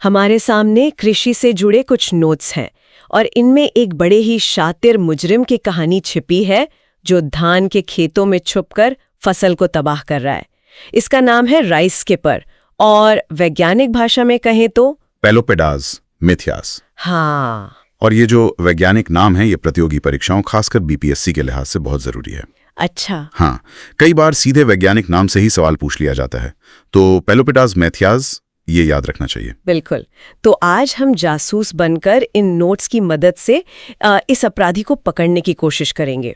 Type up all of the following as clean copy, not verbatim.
हमारे सामने कृषि से जुड़े कुछ नोट्स हैं और इनमें एक बड़े ही शातिर मुजरिम की कहानी छिपी है जो धान के खेतों में छुपकर फसल को तबाह कर रहा है। इसका नाम है राइस स्किपर और वैज्ञानिक भाषा में कहें तो पेलोपेडाज मिथियास। हाँ, और ये जो वैज्ञानिक नाम है ये प्रतियोगी परीक्षाओं खासकर बीपीएससी के लिहाज से बहुत जरूरी है। अच्छा। हाँ, कई बार सीधे वैज्ञानिक नाम से ही सवाल पूछ लिया जाता है, तो पेलोपेडाज मिथियास ये याद रखना चाहिए। बिल्कुल। तो आज हम जासूस बनकर इन नोट्स की मदद से इस अपराधी को पकड़ने की कोशिश करेंगे।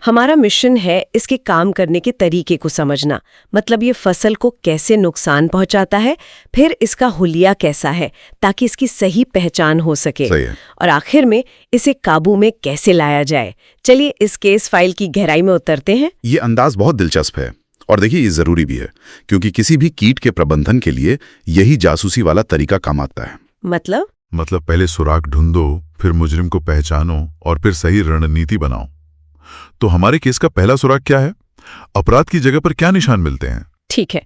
हमारा मिशन है इसके काम करने के तरीके को समझना, मतलब ये फसल को कैसे नुकसान पहुंचाता है, फिर इसका हुलिया कैसा है ताकि इसकी सही पहचान हो सके, और आखिर में इसे काबू में कैसे लाया जाए। चलिए इस केस फाइल की गहराई में उतरते हैं। ये अंदाज बहुत दिलचस्प है और देखिए ये जरूरी भी है क्योंकि किसी भी कीट के प्रबंधन के लिए यही जासूसी वाला तरीका काम आता है। मतलब पहले सुराग ढूंढो, फिर मुजरिम को पहचानो और फिर सही रणनीति बनाओ। तो हमारे केस का पहला सुराग क्या है? अपराध की जगह पर क्या निशान मिलते हैं? ठीक है,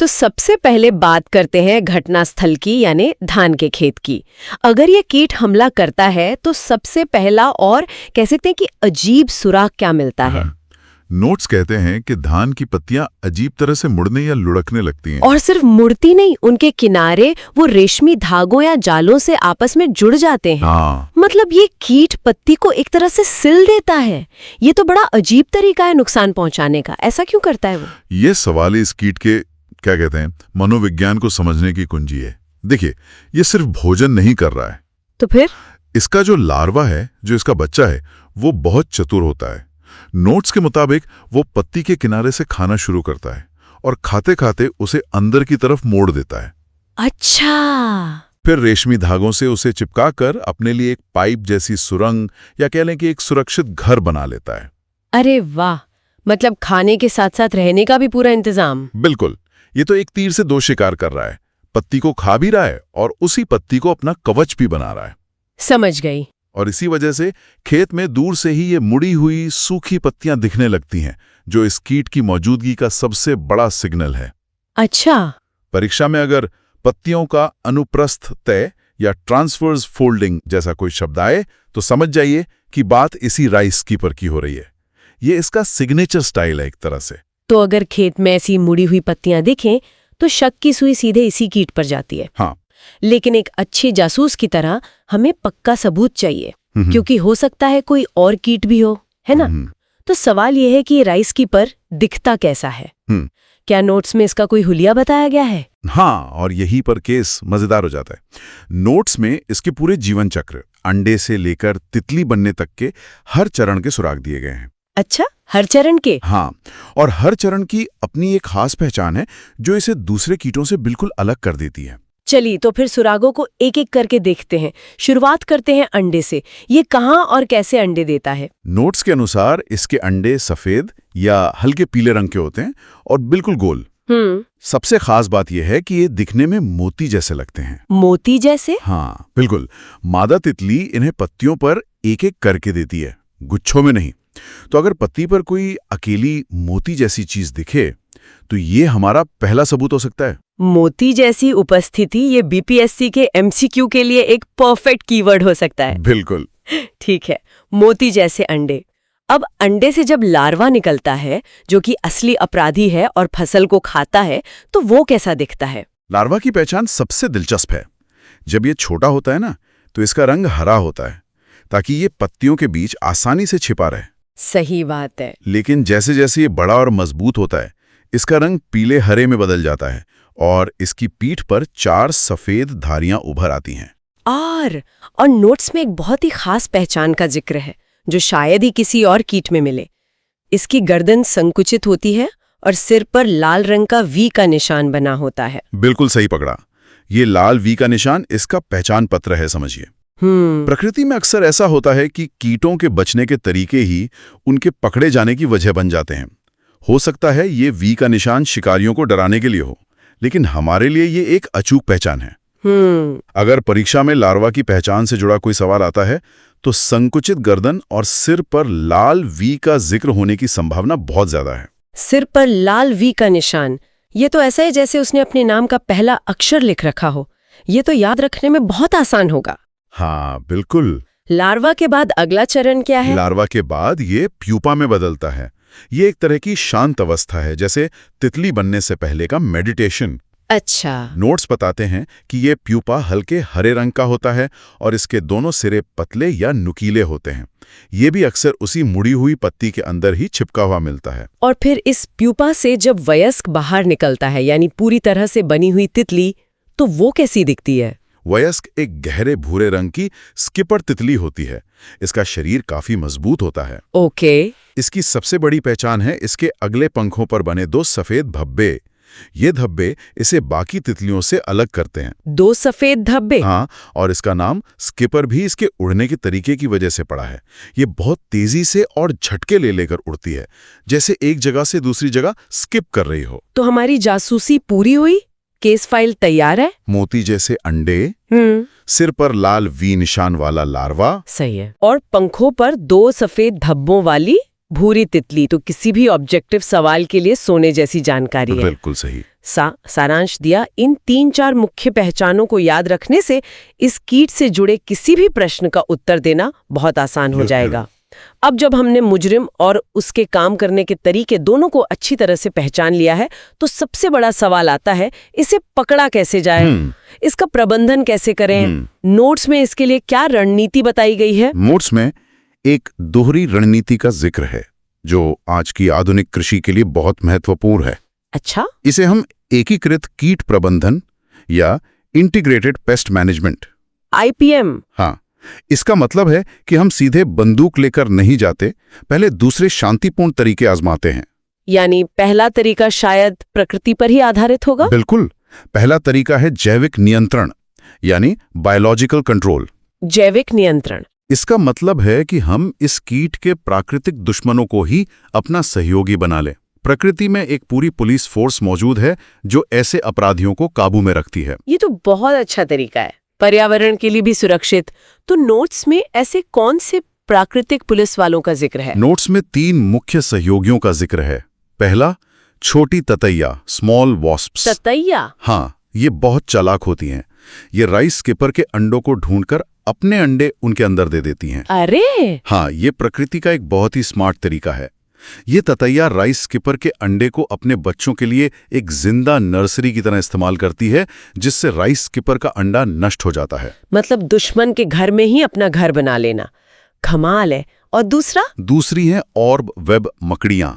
तो सबसे पहले बात करते हैं घटनास्थल की, यानी धान के खेत की। अगर ये कीट हमला करता है तो सबसे पहला और कह सकते हैं कि अजीब सुराग क्या मिलता है? नोट्स कहते हैं कि धान की पत्तियां अजीब तरह से मुड़ने या लुढ़कने लगती हैं। और सिर्फ मुड़ती नहीं, उनके किनारे वो रेशमी धागों या जालों से आपस में जुड़ जाते हैं। हाँ। मतलब ये कीट पत्ती को एक तरह से सिल देता है। ये तो बड़ा अजीब तरीका है नुकसान पहुंचाने का। ऐसा क्यों करता है वो? ये सवाल इस कीट के क्या कहते हैं मनोविज्ञान को समझने की कुंजी है। देखिए, ये सिर्फ भोजन नहीं कर रहा है, तो फिर इसका जो लार्वा है, जो इसका बच्चा है, वो बहुत चतुर होता है। नोट्स के मुताबिक वो पत्ती के किनारे से खाना शुरू करता है और खाते खाते उसे अंदर की तरफ मोड़ देता है। अच्छा। फिर रेशमी धागों से उसे चिपकाकर अपने लिए एक पाइप जैसी सुरंग या कह लें कि एक सुरक्षित घर बना लेता है। अरे वाह, मतलब खाने के साथ साथ रहने का भी पूरा इंतजाम। बिल्कुल, ये तो एक तीर से दो शिकार कर रहा है। पत्ती को खा भी रहा है और उसी पत्ती को अपना कवच भी बना रहा है। समझ गई। और इसी वजह से खेत में दूर से ही ये मुड़ी हुई सूखी पत्तियां दिखने लगती हैं, जो इस कीट की मौजूदगी का सबसे बड़ा सिग्नल है। अच्छा। परीक्षा में अगर पत्तियों का अनुप्रस्थ तय या ट्रांसवर्स फोल्डिंग जैसा कोई शब्द आए तो समझ जाइए कि बात इसी राइस स्किपर की हो रही है। ये इसका सिग्नेचर स्टाइल है एक तरह से। तो अगर खेत में ऐसी मुड़ी हुई पत्तियां दिखें तो शक की सुई सीधे इसी कीट पर जाती है। हाँ, लेकिन एक अच्छे जासूस की तरह हमें पक्का सबूत चाहिए, क्योंकि हो सकता है कोई और कीट भी हो, है ना? तो सवाल यह है कि राइस स्किपर दिखता कैसा है? क्या नोट्स में इसका कोई हुलिया बताया गया है? हाँ, और यही पर केस मजेदार हो जाता है। नोट्स में इसके पूरे जीवन चक्र, अंडे से लेकर तितली बनने तक के हर चरण के सुराग दिए गए हैं। अच्छा, हर चरण के? हाँ, और हर चरण की अपनी एक खास पहचान है जो इसे दूसरे कीटों से बिल्कुल अलग कर देती है। चलिए तो फिर सुरागों को एक एक करके देखते हैं। शुरुआत करते हैं अंडे से। ये कहाँ और कैसे अंडे देता है? नोट्स के अनुसार इसके अंडे सफेद या हल्के पीले रंग के होते हैं और बिल्कुल गोल। सबसे खास बात यह है कि ये दिखने में मोती जैसे लगते हैं। मोती जैसे? हाँ, बिल्कुल। मादा तितली इन्हें पत्तियों पर एक एक करके देती है, गुच्छों में नहीं। तो अगर पत्ती पर कोई अकेली मोती जैसी चीज दिखे तो ये हमारा पहला सबूत हो सकता है। मोती जैसी उपस्थिति ये बीपीएससी के एमसीक्यू के लिए एक परफेक्ट कीवर्ड हो सकता है। बिल्कुल। ठीक है, मोती जैसे अंडे। अब अंडे से जब लार्वा निकलता है जो कि असली अपराधी है और फसल को खाता है, तो वो कैसा दिखता है? लार्वा की पहचान सबसे दिलचस्प है। जब ये छोटा होता है ना, तो इसका रंग हरा होता है ताकि ये पत्तियों के बीच आसानी से छिपा रहे। सही बात है। लेकिन जैसे जैसे ये बड़ा और मजबूत होता है, इसका रंग पीले हरे में बदल जाता है और इसकी पीठ पर 4 सफेद धारियां उभर आती हैं। और नोट्स में एक बहुत ही खास पहचान का जिक्र है जो शायद ही किसी और कीट में मिले। इसकी गर्दन संकुचित होती है और सिर पर लाल रंग का वी का निशान बना होता है। बिल्कुल सही पकड़ा। ये लाल वी का निशान इसका पहचान पत्र है, समझिए। प्रकृति में अक्सर ऐसा होता है कि कीटों के बचने के तरीके ही उनके पकड़े जाने की वजह बन जाते हैं। हो सकता है ये वी का निशान शिकारियों को डराने के लिए हो, लेकिन हमारे लिए ये एक अचूक पहचान है। अगर परीक्षा में लार्वा की पहचान से जुड़ा कोई सवाल आता है तो संकुचित गर्दन और सिर पर लाल वी का जिक्र होने की संभावना बहुत ज्यादा है। सिर पर लाल वी का निशान, ये तो ऐसा है जैसे उसने अपने नाम का पहला अक्षर लिख रखा हो। ये तो याद रखने में बहुत आसान होगा। हाँ बिल्कुल। लार्वा के बाद अगला चरण क्या है? लार्वा के बाद ये प्यूपा में बदलता है। ये एक तरह की शांत अवस्था है, जैसे तितली बनने से पहले का मेडिटेशन। अच्छा। नोट्स बताते हैं कि ये प्यूपा हल्के हरे रंग का होता है और इसके दोनों सिरे पतले या नुकीले होते हैं। ये भी अक्सर उसी मुड़ी हुई पत्ती के अंदर ही छिपका हुआ मिलता है। और फिर इस प्यूपा से जब वयस्क बाहर निकलता है, यानी पूरी तरह से बनी हुई तितली, तो वो कैसी दिखती है? वयस्क एक गहरे भूरे रंग की स्किपर तितली होती है। इसका शरीर काफी मजबूत होता है। ओके। इसकी सबसे बड़ी पहचान है इसके अगले पंखों पर बने 2 सफेद धब्बे। ये धब्बे इसे बाकी तितलियों से अलग करते हैं। 2 सफेद धब्बे? हाँ, और इसका नाम स्किपर भी इसके उड़ने के तरीके की वजह से पड़ा है। ये बहुत तेजी से और झटके ले लेकर उड़ती है, जैसे एक जगह से दूसरी जगह स्किप कर रही हो। तो हमारी जासूसी पूरी हुई? केस फाइल तैयार है? मोती जैसे अंडे, सिर पर लाल वी निशान वाला लार्वा। सही है। और पंखों पर 2 सफेद धब्बों वाली भूरी तितली। तो किसी भी ऑब्जेक्टिव सवाल के लिए सोने जैसी जानकारी है। बिल्कुल सही। सारांश दिया। इन 3-4 मुख्य पहचानों को याद रखने से इस कीट से जुड़े किसी भी प्रश्न का उत्तर देना बहुत आसान हो जाएगा। अब जब हमने मुजरिम और उसके काम करने के तरीके दोनों को अच्छी तरह से पहचान लिया है, तो सबसे बड़ा सवाल आता है, इसे पकड़ा कैसे जाए? इसका प्रबंधन कैसे करें? नोट्स में इसके लिए क्या रणनीति बताई गई है? नोट्स में एक दोहरी रणनीति का जिक्र है, जो आज की आधुनिक कृषि के लिए बहुत महत्वपूर्ण है। अच्छा। इसे हम एकीकृत कीट प्रबंधन या इंटीग्रेटेड पेस्ट मैनेजमेंट, IPM। हाँ, इसका मतलब है कि हम सीधे बंदूक लेकर नहीं जाते, पहले दूसरे शांतिपूर्ण तरीके आजमाते हैं। यानी पहला तरीका शायद प्रकृति पर ही आधारित होगा? बिल्कुल। पहला तरीका है जैविक नियंत्रण, यानी बायोलॉजिकल कंट्रोल। जैविक नियंत्रण। इसका मतलब है कि हम इस कीट के प्राकृतिक दुश्मनों को ही अपना सहयोगी बना लें। प्रकृति में एक पूरी पुलिस फोर्स मौजूद है जो ऐसे अपराधियों को काबू में रखती है। ये तो बहुत अच्छा तरीका है, पर्यावरण के लिए भी सुरक्षित। तो नोट्स में ऐसे कौन से प्राकृतिक पुलिस वालों का जिक्र है? नोट्स में 3 मुख्य सहयोगियों का जिक्र है। पहला, छोटी ततैया, स्मॉल वॉस्प्स। ततैया? हाँ, ये बहुत चालाक होती हैं। ये राइस स्किपर के अंडों को ढूंढकर अपने अंडे उनके अंदर दे देती हैं। अरे! हाँ, ये प्रकृति का एक बहुत ही स्मार्ट तरीका है। ये ततैया राइस स्किपर के अंडे को अपने बच्चों के लिए एक जिंदा नर्सरी की तरह इस्तेमाल करती है, जिससे राइस स्किपर का अंडा नष्ट हो जाता है। मतलब दुश्मन के घर में ही अपना घर बना लेना। कमाल है। और दूसरी है ऑर्ब वेब मकड़ियां।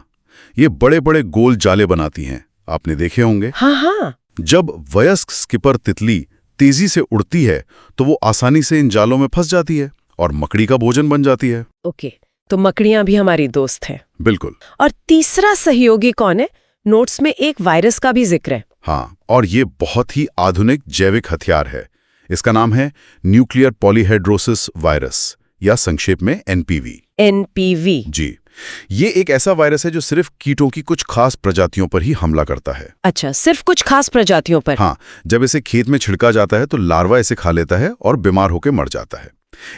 ये बड़े बड़े गोल जाले बनाती हैं, आपने देखे होंगे। हाँ। जब वयस्क स्किपर तितली तेजी से उड़ती है तो वो आसानी से इन जालों में फंस जाती है और मकड़ी का भोजन बन जाती है। ओके, तो मकड़ियां भी हमारी दोस्त हैं। बिल्कुल। और तीसरा सहयोगी कौन है? नोट्स में एक वायरस का भी जिक्र है। हाँ, और ये बहुत ही आधुनिक जैविक हथियार है। इसका नाम है न्यूक्लियर पॉलीहेड्रोसिस वायरस, या संक्षेप में NPV। NPV। जी, ये एक ऐसा वायरस है जो सिर्फ कीटों की कुछ खास प्रजातियों पर ही हमला करता है। अच्छा, सिर्फ कुछ खास प्रजातियों पर? हाँ, जब इसे खेत में छिड़का जाता है तो लार्वा इसे खा लेता है और बीमार होकर मर जाता है।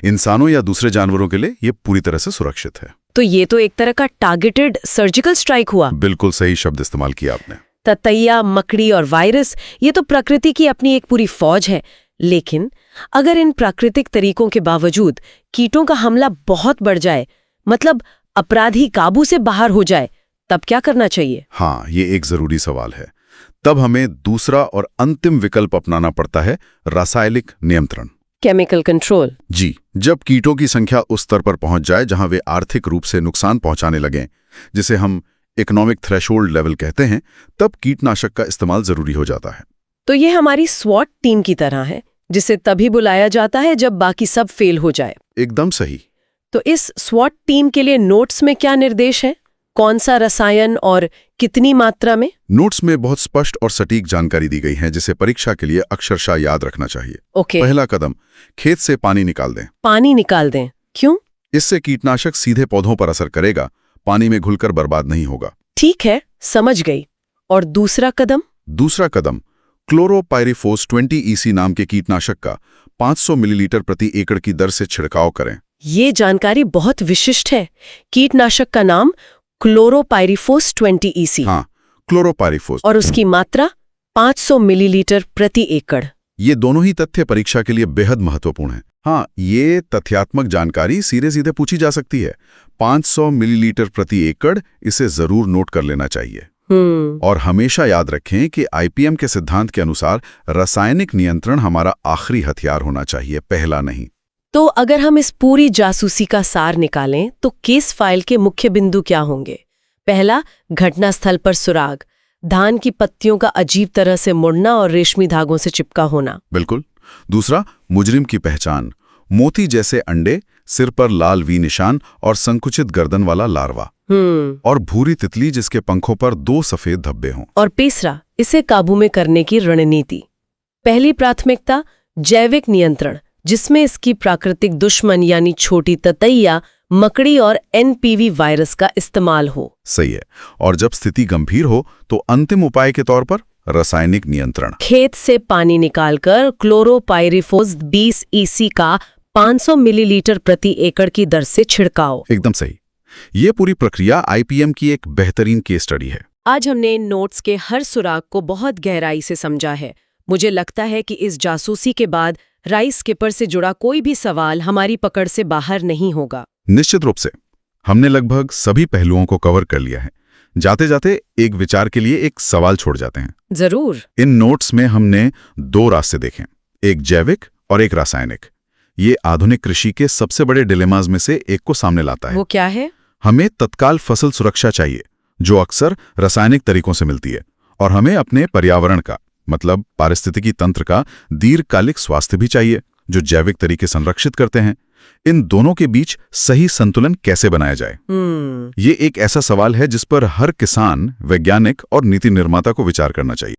इंसानों या दूसरे जानवरों के लिए ये पूरी तरह से सुरक्षित है। तो ये तो एक तरह का टारगेटेड सर्जिकल स्ट्राइक हुआ। बिल्कुल सही शब्द इस्तेमाल किया आपने। ततैया, मकड़ी और वायरस, ये तो प्रकृति की अपनी एक पूरी फौज है। लेकिन अगर इन प्राकृतिक तरीकों के बावजूद कीटों का हमला बहुत बढ़ जाए, मतलब अपराधी काबू से बाहर हो जाए, तब क्या करना चाहिए? हाँ, ये एक जरूरी सवाल है। तब हमें दूसरा और अंतिम विकल्प अपनाना पड़ता है, रासायनिक नियंत्रण, केमिकल कंट्रोल। जी, जब कीटों की संख्या उस स्तर पर पहुंच जाए जहां वे आर्थिक रूप से नुकसान पहुंचाने लगें, जिसे हम इकोनॉमिक थ्रेशोल्ड लेवल कहते हैं, तब कीटनाशक का इस्तेमाल जरूरी हो जाता है। तो ये हमारी स्वॉट टीम की तरह है, जिसे तभी बुलाया जाता है जब बाकी सब फेल हो जाए। एकदम सही। तो इस स्वॉट टीम के लिए नोट्स में क्या निर्देश है? कौन सा रसायन और कितनी मात्रा में? नोट्स में बहुत स्पष्ट और सटीक जानकारी दी गई है, जिसे परीक्षा के लिए अक्षरशः याद रखना चाहिए। ओके। पहला कदम, खेत से पानी निकाल दें। पानी निकाल दें? क्यों? इससे कीटनाशक सीधे पौधों पर असर करेगा, पानी में घुलकर बर्बाद नहीं होगा। ठीक है, समझ गई। और दूसरा कदम? दूसरा कदम, क्लोरोपाइरिफोस 20 EC नाम के कीटनाशक का 500 मिलीलीटर प्रति एकड़ की दर से छिड़काव करें। ये जानकारी बहुत विशिष्ट है। कीटनाशक का नाम क्लोरोपाइरिफोस 20 EC। हाँ, क्लोरोपाइरिफोस। और उसकी मात्रा 500 मिलीलीटर प्रति एकड़। ये दोनों ही तथ्य परीक्षा के लिए बेहद महत्वपूर्ण हैं। हाँ, ये तथ्यात्मक जानकारी सीधे सीधे पूछी जा सकती है। 500 मिलीलीटर प्रति एकड़, इसे जरूर नोट कर लेना चाहिए। और हमेशा याद रखें कि आईपीएम के सिद्धांत के अनुसार रासायनिक नियंत्रण हमारा आखिरी हथियार होना चाहिए, पहला नहीं। तो अगर हम इस पूरी जासूसी का सार निकालें तो केस फाइल के मुख्य बिंदु क्या होंगे? पहला, घटनास्थल पर सुराग, धान की पत्तियों का अजीब तरह से मुड़ना और रेशमी धागों से चिपका होना। बिल्कुल। दूसरा, मुजरिम की पहचान, मोती जैसे अंडे, सिर पर लाल वी निशान और संकुचित गर्दन वाला लार्वा। और भूरी तितली जिसके पंखों पर 2 सफेद धब्बे हों। और तीसरा, इसे काबू में करने की रणनीति। पहली प्राथमिकता, जैविक नियंत्रण, जिसमें इसकी प्राकृतिक दुश्मन यानी छोटी ततैया, मकड़ी और एनपीवी वायरस का इस्तेमाल हो। सही है। और जब स्थिति गंभीर हो तो अंतिम उपाय के तौर पर रासायनिक नियंत्रण। खेत से पानी निकालकर क्लोरोपाइरिफोस 20 EC का 500 मिलीलीटर प्रति एकड़ की दर से छिड़काव। एकदम सही। ये पूरी प्रक्रिया आईपीएम की एक बेहतरीन केस स्टडी है। आज हमने इन नोट्स के हर सुराग को बहुत गहराई से समझा है। मुझे लगता है कि इस जासूसी के बाद राइस स्किपर से जुड़ा कोई भी सवाल हमारी पकड़ से बाहर नहीं होगा। निश्चित रूप से। हमने लगभग सभी पहलुओं को कवर कर लिया है। जाते जाते एक विचार के लिए एक सवाल छोड़ जाते हैं। जरूर। इन नोट्स में हमने 2 रास्ते देखे, एक जैविक और एक रासायनिक। ये आधुनिक कृषि के सबसे बड़े डिलेमाज में से एक को सामने लाता है। वो क्या है? हमें तत्काल फसल सुरक्षा चाहिए, जो अक्सर रासायनिक तरीकों से मिलती है, और हमें अपने पर्यावरण का, मतलब पारिस्थितिकी तंत्र का दीर्घकालिक स्वास्थ्य भी चाहिए, जो जैविक तरीके संरक्षित करते हैं। इन दोनों के बीच सही संतुलन कैसे बनाया जाए? ये एक ऐसा सवाल है जिस पर हर किसान, वैज्ञानिक और नीति निर्माता को विचार करना चाहिए।